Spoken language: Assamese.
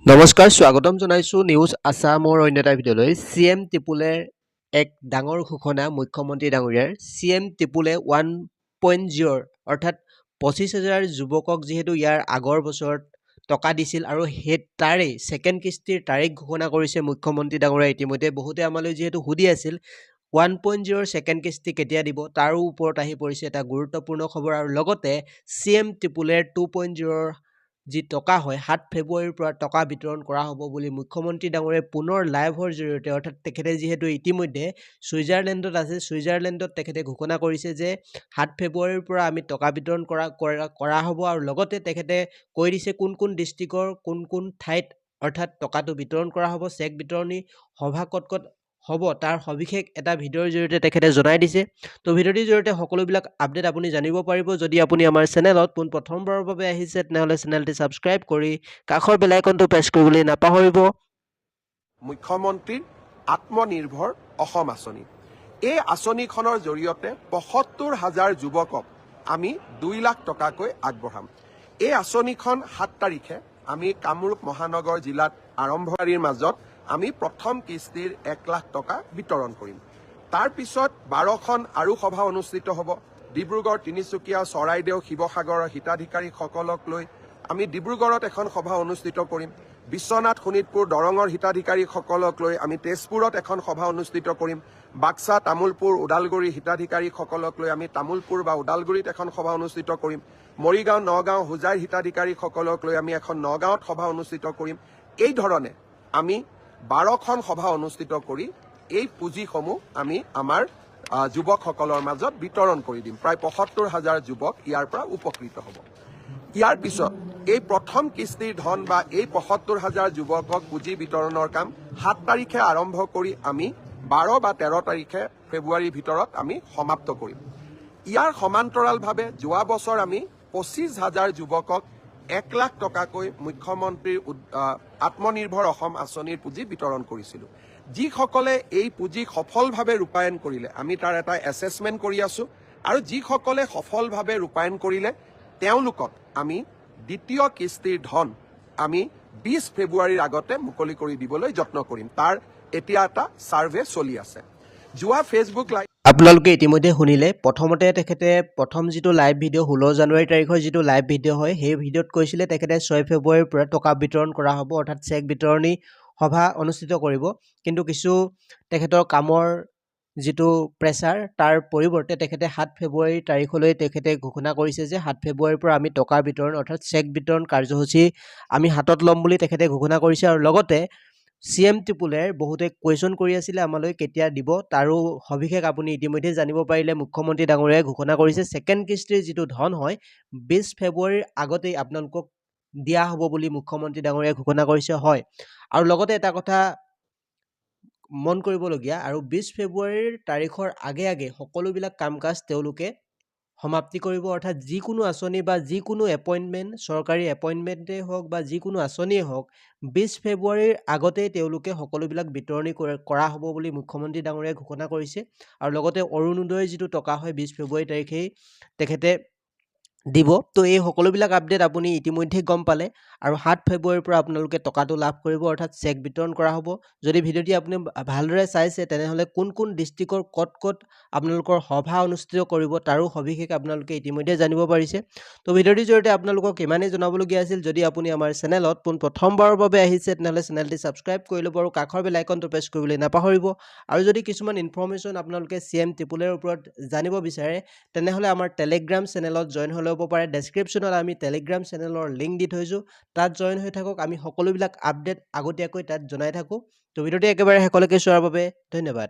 নমস্কাৰ স্বাগতম জনাইছোঁ নিউজ আছামৰ অন্য এটা ভিডিঅ'লৈ CM টিপুলেৰ এক ডাঙৰ ঘোষণা মুখ্যমন্ত্ৰী ডাঙৰীয়াৰ CM টিপুলে 1.0 অৰ্থাৎ 25,000 যুৱকক যিহেতু ইয়াৰ আগৰ বছৰত টকা দিছিল আৰু সেই তাৰেই ছেকেণ্ড কিস্তিৰ তাৰিখ ঘোষণা কৰিছে মুখ্যমন্ত্ৰী ডাঙৰীয়াই ইতিমধ্যে বহুতে আমালৈ যিহেতু সুধি আছিল 1.0 ছেকেণ্ড কিস্তি কেতিয়া দিব তাৰো ওপৰত আহি পৰিছে এটা গুৰুত্বপূৰ্ণ খবৰ আৰু লগতে CM টিপুলেৰ 2.0 যি টকা হয় 7 ফেব্ৰুৱাৰীৰ পৰা টকা বিতৰণ কৰা হ'ব বুলি মুখ্যমন্ত্ৰী ডাঙৰীয়াই পুনৰ লাইভৰ জৰিয়তে অৰ্থাৎ তেখেতে যিহেতু ইতিমধ্যে ছুইজাৰলেণ্ডত আছে ছুইজাৰলেণ্ডত তেখেতে ঘোষণা কৰিছে যে 7 ফেব্ৰুৱাৰীৰ পৰা আমি টকা বিতৰণ কৰা হ'ব আৰু লগতে তেখেতে কৈ দিছে কোন কোন ডিষ্ট্ৰিক্টৰ কোন ঠাইত অৰ্থাৎ টকাটো বিতৰণ কৰা হ'ব চেক বিতৰণী সভা ক'ত হ'ব তাৰ সবিশেষ এটা ভিডিঅ'ৰ জৰিয়তে তেখেতে জনাই দিছে তো ভিডিঅ'টিৰ জৰিয়তে সকলোবিলাক আপডেট আপুনি জানিব পাৰিব যদি আপুনি আমাৰ চেনেলত প্ৰথমবাৰৰ বাবে আহিছে তেনেহ'লে চেনেলটি ছাবস্ক্ৰাইব কৰি কাষৰ বেল আইকনটো প্ৰেছ কৰিবলৈ নাপাহৰিব মুখ্যমন্ত্ৰীৰ আত্মনিৰ্ভৰ অসম আঁচনি এই আঁচনিখনৰ জৰিয়তে ৭৫,০০০ যুৱকক আমি ২ লাখ টকাকৈ আগবঢ়াম এই আঁচনিখন ৭ তাৰিখে আমি কামৰূপ মহানগৰ জিলাত আৰম্ভকাৰীৰ মাজত আমি প্ৰথম কিস্তিৰ ১ লাখ টকা বিতৰণ কৰিম তাৰ পিছত ১২খন আৰু সভা অনুষ্ঠিত হ'ব ডিব্ৰুগড় তিনিচুকীয়া চৰাইদেউ শিৱসাগৰৰ হিতাধিকাৰীসকলক লৈ আমি ডিব্ৰুগড়ত এখন সভা অনুষ্ঠিত কৰিম বিশ্বনাথ শোণিতপুৰ দৰঙৰ হিতাধিকাৰীসকলক লৈ আমি তেজপুৰত এখন সভা অনুষ্ঠিত কৰিম বাক্সা তামুলপুৰ ওদালগুৰি হিতাধিকাৰীসকলক লৈ আমি তামুলপুৰ বা ওদালগুৰিত এখন সভা অনুষ্ঠিত কৰিম মৰিগাঁও নগাঁও হোজাইৰ হিতাধিকাৰীসকলক লৈ আমি এখন নগাঁৱত সভা অনুষ্ঠিত কৰিম এই ধৰণে আমি ১২খন সভা অনুষ্ঠিত কৰি এই পুঁজিসমূহ আমি আমাৰ যুৱকসকলৰ মাজত বিতৰণ কৰি দিম প্ৰায় ৭৫,০০০ যুৱক ইয়াৰ পৰা উপকৃত হ'ব ইয়াৰ পিছত এই প্ৰথম কিস্তিৰ ধন বা এই ৭৫,০০০ যুৱকক পুঁজি বিতৰণৰ কাম ৭ তাৰিখে আৰম্ভ কৰি আমি ১২ বা ১৩ তাৰিখে ফেব্ৰুৱাৰীৰ ভিতৰত আমি সমাপ্ত কৰিম ইয়াৰ সমান্তৰালভাৱে যোৱা বছৰ আমি ২৫,০০০ যুৱকক ১ লাখ টকাকৈ মুখ্যমন্ত্ৰীৰ আত্মনিৰ্ভৰ অসম আঁচনিৰ পুঁজি বিতৰণ কৰিছিলোঁ যিসকলে এই পুঁজি সফলভাৱে ৰূপায়ণ কৰিলে আমি তাৰ এটা এছেছমেণ্ট কৰি আছোঁ আৰু যিসকলে সফলভাৱে ৰূপায়ণ কৰিলে তেওঁলোকক আমি দ্বিতীয় কিস্তিৰ ধন আমি ২০ ফেব্ৰুৱাৰীৰ আগতে মুকলি কৰি দিবলৈ যত্ন কৰিম তাৰ এতিয়া এটা সাৰ্ভে চলি আছে যোৱা ফেচবুক লাইভ আপোনালোকে ইতিমধ্যে শুনিলে প্ৰথমতে তেখেতে প্ৰথম যিটো লাইভ ভিডিঅ' 16 জানুৱাৰী তাৰিখৰ যিটো লাইভ ভিডিঅ' হয় সেই ভিডিঅ'ত কৈছিলে তেখেতে 6 ফেব্ৰুৱাৰীৰ পৰা টকা বিতৰণ কৰা হ'ব অৰ্থাৎ চেক বিতৰণী সভা অনুষ্ঠিত কৰিব কিন্তু কিছু তেখেতৰ কামৰ যিটো প্ৰেছাৰ তাৰ পৰিৱৰ্তে তেখেতে 7 ফেব্ৰুৱাৰী তাৰিখলৈ তেখেতে ঘোষণা কৰিছে যে 7 ফেব্ৰুৱাৰীৰ পৰা আমি টকা বিতৰণ অৰ্থাৎ চেক বিতৰণ কাৰ্যসূচী আমি হাতত ল'ম বুলি তেখেতে ঘোষণা কৰিছে আৰু লগতে CM টিপুলেৰ বহুতে কুৱেশ্যন কৰি আছিলে আমালৈ কেতিয়া দিব তাৰো সবিশেষ আপুনি ইতিমধ্যে জানিব পাৰিলে মুখ্যমন্ত্ৰী ডাঙৰীয়াই ঘোষণা কৰিছে ছেকেণ্ড কিস্তিৰ যিটো ধন হয় ২০ ফেব্ৰুৱাৰীৰ আগতেই আপোনালোকক দিয়া হ'ব বুলি মুখ্যমন্ত্ৰী ডাঙৰীয়াই ঘোষণা কৰিছে হয় আৰু লগতে এটা কথা মন কৰিবলগীয়া আৰু ২০ ফেব্ৰুৱাৰীৰ তাৰিখৰ আগে সকলোবিলাক কাম কাজ তেওঁলোকে সমাপ্তি কৰিব অৰ্থাৎ যিকোনো আঁচনি বা যিকোনো এপইণ্টমেণ্ট চৰকাৰী এপইণ্টমেণ্টেই হওক বা যিকোনো আঁচনিয়েই হওক ২০ ফেব্ৰুৱাৰীৰ আগতেই তেওঁলোকে সকলোবিলাক বিতৰণি কৰা হ'ব বুলি মুখ্যমন্ত্ৰী ডাঙৰীয়াই ঘোষণা কৰিছে আৰু লগতে অৰুণোদয়ৰ যিটো টকা হয় ২০ ফেব্ৰুৱাৰী তাৰিখেই তেখেতে দিব তো এই সকলোবিলাক আপডেট আপুনি ইতিমধ্যে গম পালে আৰু 7 ফেব্ৰুৱাৰীৰ পৰা আপোনালোকে টকাটো লাভ কৰিব অৰ্থাৎ চেক বিতৰণ কৰা হ'ব যদি ভিডিঅ'টি আপুনি ভালদৰে চাইছে তেনেহ'লে কোন ডিষ্ট্ৰিক্টৰ ক'ত আপোনালোকৰ সভা অনুষ্ঠিত কৰিব তাৰো সবিশেষ আপোনালোকে ইতিমধ্যে জানিব পাৰিছে তো ভিডিঅ'টিৰ জৰিয়তে আপোনালোকক ইমানেই জনাবলগীয়া আছিল যদি আপুনি আমাৰ চেনেলত প্ৰথমবাৰৰ বাবে আহিছে তেনেহ'লে চেনেলটি ছাবস্ক্ৰাইব কৰি ল'ব আৰু কাষৰ বেল আইকনটো প্ৰেছ কৰিবলৈ নাপাহৰিব আৰু যদি কিছুমান ইনফৰমেশ্যন আপোনালোকে CM টিপুলেৰ ওপৰত জানিব বিচাৰে তেনেহ'লে আমাৰ টেলিগ্ৰাম চেনেলত জইন হৈ ল'ব পাৰে ডেছক্ৰিপশ্যনত আমি টেলিগ্ৰাম চেনেলৰ লিংক দি থৈছোঁ তাত জইন হৈ থাকক আমি সকলোবিলাক আপডেট আগতীয়াকৈ তাত জনাই থাকোঁ তো ভিডিঅ'টি একেবাৰে শেষলৈকে চোৱাৰ বাবে ধন্যবাদ